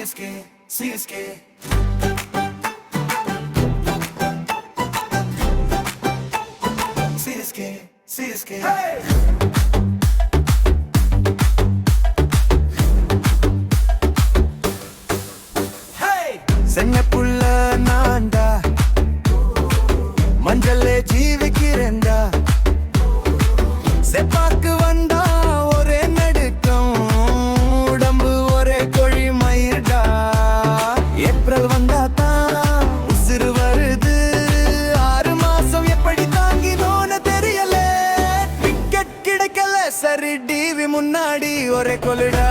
CSK, CSK. CSK, CSK. Hey! சென்னப்புள்ள நான்டா மஞ்சளே ஜீவிக்கிறேன்டா செப்பாக்கு வந்தா ஒரே நடுக்கம் உடம்பு ஒரே கொழி மயிர்டா ஏப்ரல் வந்தா தான் உசுறு வருது 6 மாசம் எப்படி தாங்கினோன்னு தெரியல டிக்கெட் கிடைக்கல சரி டிவி முன்னாடி ஒரே கொலுடா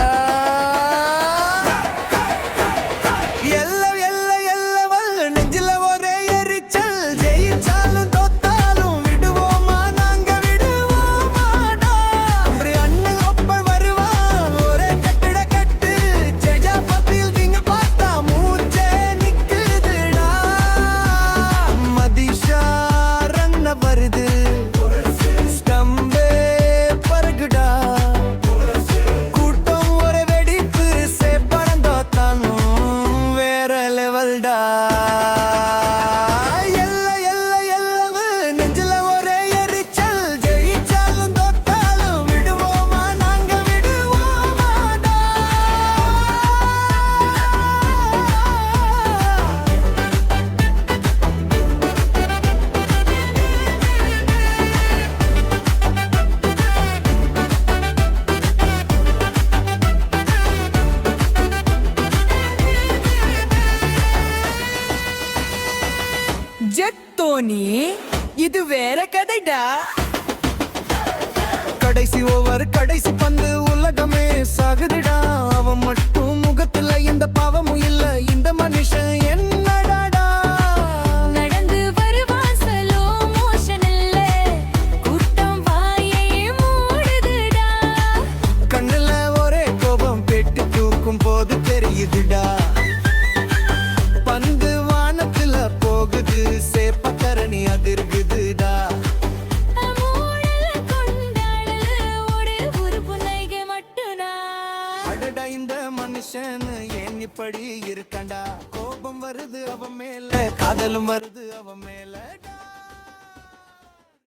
ஜெட்டோனி இது வேற கதைடா கடைசி ஓவர் கடைசி பந்து உலகமே சாகுதுடா அவன் மட்டும் முகத்துல எந்த பாவமும் இல்ல இந்த மனுஷன் என்னடாடா நடந்து வருவான் ஸ்லோ மோஷன் இல்ல கூட்டம் வாயை மூடுதுடா கண்ணுல ஒரே கோபம் பெட்டு தூக்கும் போது தெரியுதுடா பந்து வானத்துல போகுது சேப்பக்கரணி அதிர்குதுடா அடடா இந்த மனுஷன் ஏன் இப்படி இருக்கண்டா கோபம் வருது அவன் மேல காதலும் வருது அவன் மேல